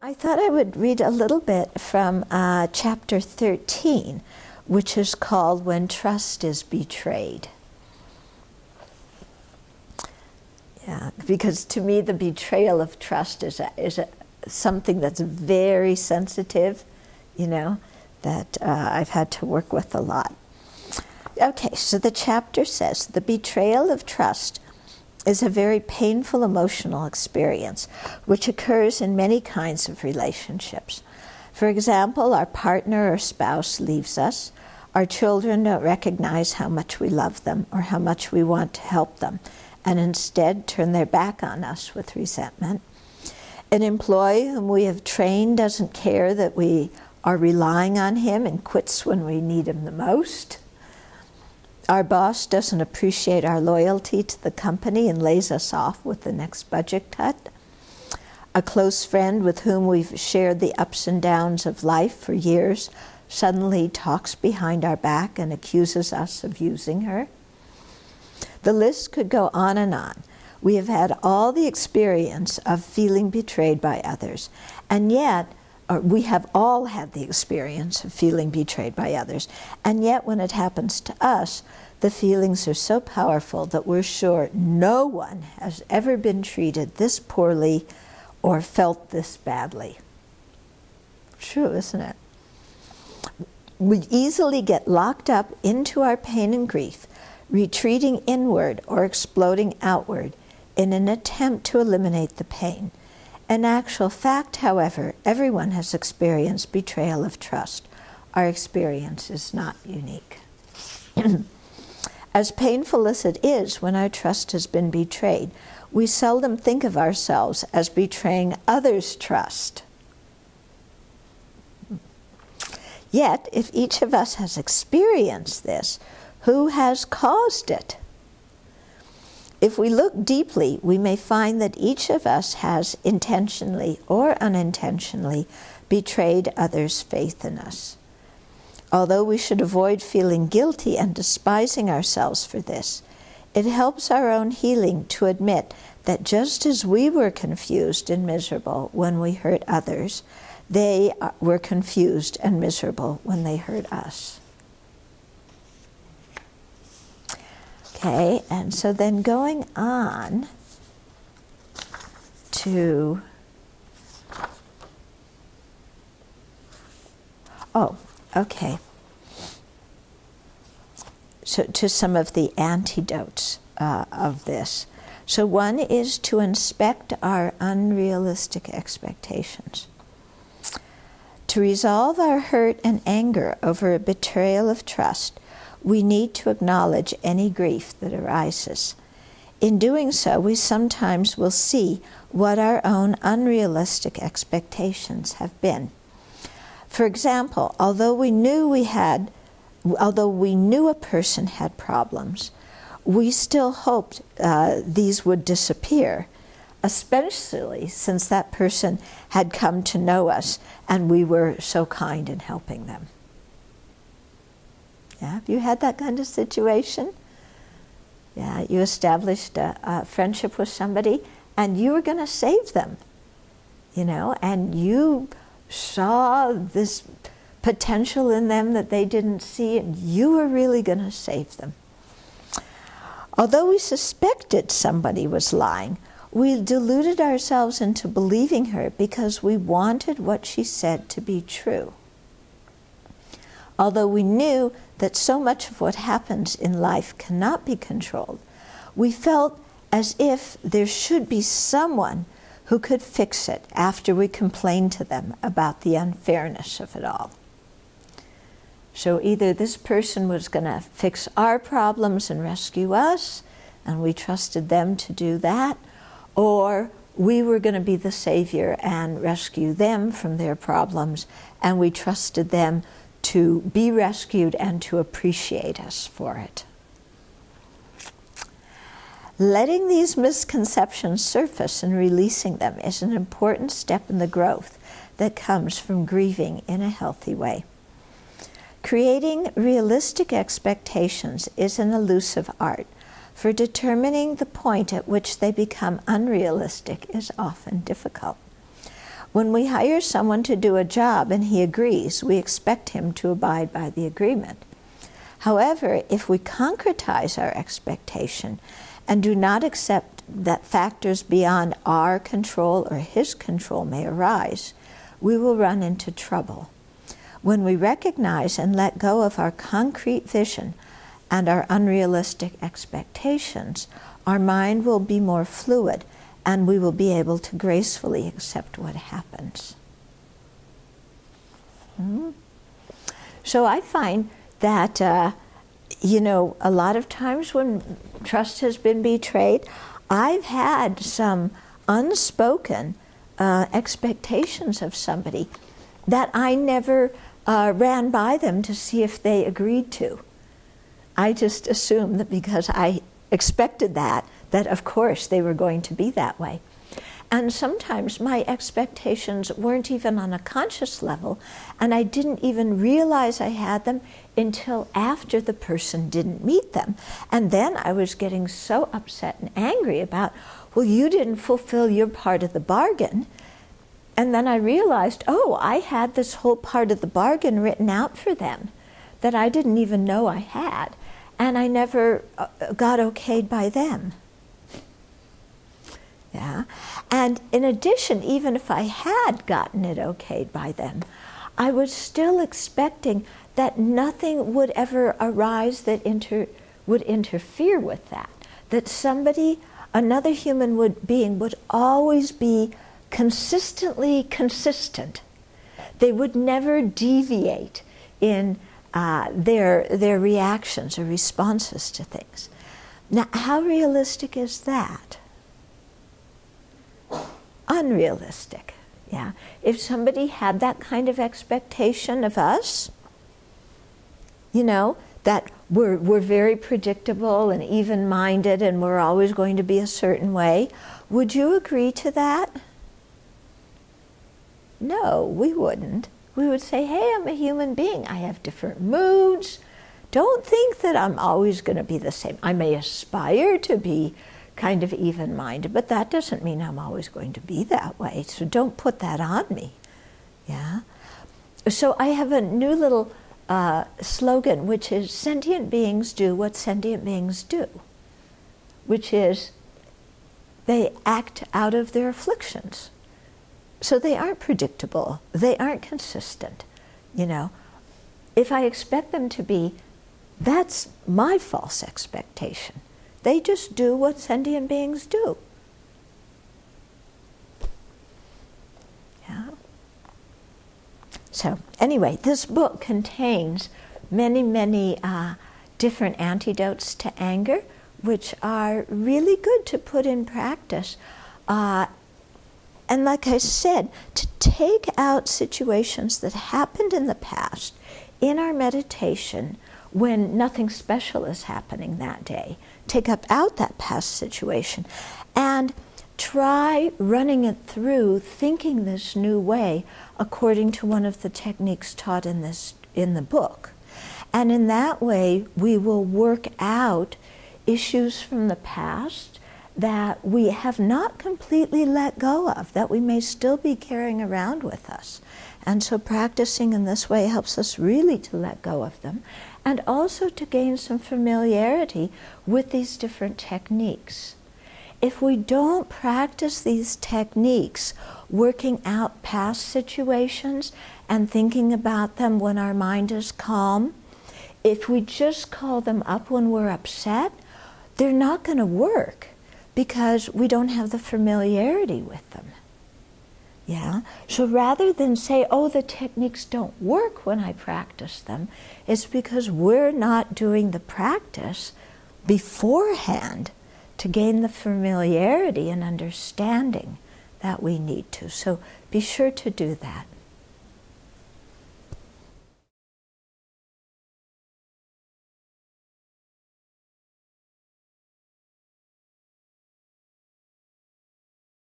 I thought I would read a little bit from chapter 13, which is called When Trust is Betrayed. Yeah, because to me the betrayal of trust is something that's very sensitive, you know, that I've had to work with a lot. Okay, so the chapter says, the betrayal of trust is a very painful emotional experience which occurs in many kinds of relationships. For example, our partner or spouse leaves us, our children don't recognize how much we love them or how much we want to help them, and instead turn their back on us with resentment. An employee whom we have trained doesn't care that we are relying on him and quits when we need him the most. Our boss doesn't appreciate our loyalty to the company and lays us off with the next budget cut. A close friend with whom we've shared the ups and downs of life for years suddenly talks behind our back and accuses us of using her. The list could go on and on. We have had all the experience of feeling betrayed by others, and yet, or we have all had the experience of feeling betrayed by others, and yet when it happens to us, the feelings are so powerful that we're sure no one has ever been treated this poorly or felt this badly. True, isn't it? We easily get locked up into our pain and grief, retreating inward or exploding outward in an attempt to eliminate the pain. In actual fact, however, everyone has experienced betrayal of trust. Our experience is not unique. As painful as it is when our trust has been betrayed, we seldom think of ourselves as betraying others' trust. Yet, if each of us has experienced this, who has caused it? If we look deeply, we may find that each of us has intentionally or unintentionally betrayed others' faith in us. Although we should avoid feeling guilty and despising ourselves for this, it helps our own healing to admit that just as we were confused and miserable when we hurt others, they were confused and miserable when they hurt us. Okay, and so then going on to, so to some of the antidotes of this. So one is to inspect our unrealistic expectations. To resolve our hurt and anger over a betrayal of trust, we need to acknowledge any grief that arises. In doing so, we sometimes will see what our own unrealistic expectations have been. For example, although we knew a person had problems, we still hoped these would disappear, especially since that person had come to know us and we were so kind in helping them. Yeah, have you had that kind of situation? Yeah, you established a friendship with somebody and you were going to save them, you know, and you saw this potential in them that they didn't see and you were really going to save them. Although we suspected somebody was lying, we deluded ourselves into believing her because we wanted what she said to be true. Although we knew that so much of what happens in life cannot be controlled, we felt as if there should be someone who could fix it after we complained to them about the unfairness of it all. So either this person was going to fix our problems and rescue us, and we trusted them to do that, or we were going to be the savior and rescue them from their problems, and we trusted them to be rescued and to appreciate us for it. Letting these misconceptions surface and releasing them is an important step in the growth that comes from grieving in a healthy way. Creating realistic expectations is an elusive art, for determining the point at which they become unrealistic is often difficult. When we hire someone to do a job and he agrees, we expect him to abide by the agreement. However, if we concretize our expectation and do not accept that factors beyond our control or his control may arise, we will run into trouble. When we recognize and let go of our concrete vision and our unrealistic expectations, our mind will be more fluid and we will be able to gracefully accept what happens. So I find that, you know, a lot of times when trust has been betrayed, I've had some unspoken expectations of somebody that I never ran by them to see if they agreed to. I just assumed that because I expected that of course they were going to be that way. And sometimes my expectations weren't even on a conscious level, and I didn't even realize I had them until after the person didn't meet them. And then I was getting so upset and angry about, well, you didn't fulfill your part of the bargain. And then I realized, oh, I had this whole part of the bargain written out for them that I didn't even know I had, and I never got okayed by them. Yeah. And in addition, even if I had gotten it okayed by them, I was still expecting that nothing would ever arise that would interfere with that. That somebody, another human being would always be consistently consistent. They would never deviate in their reactions or responses to things. Now, how realistic is that? Unrealistic. Yeah. If somebody had that kind of expectation of us, you know, that we're very predictable and even-minded and we're always going to be a certain way, would you agree to that? No, we wouldn't. We would say, hey, I'm a human being. I have different moods. Don't think that I'm always going to be the same. I may aspire to be kind of even-minded, but that doesn't mean I'm always going to be that way. So don't put that on me. Yeah. So I have a new little slogan, which is sentient beings do what sentient beings do, which is they act out of their afflictions. So they aren't predictable. They aren't consistent. You know, if I expect them to be, that's my false expectation. They just do what sentient beings do. Yeah. So anyway, this book contains many, many different antidotes to anger, which are really good to put in practice. And like I said, to take out situations that happened in the past in our meditation when nothing special is happening that day. Take out that past situation and try running it through, thinking this new way according to one of the techniques taught in the book. And in that way, we will work out issues from the past that we have not completely let go of, that we may still be carrying around with us. And so practicing in this way helps us really to let go of them, and also to gain some familiarity with these different techniques. If we don't practice these techniques, working out past situations and thinking about them when our mind is calm, if we just call them up when we're upset, they're not going to work because we don't have the familiarity with them. Yeah? So rather than say, oh, the techniques don't work when I practice them, it's because we're not doing the practice beforehand to gain the familiarity and understanding that we need to. So be sure to do that.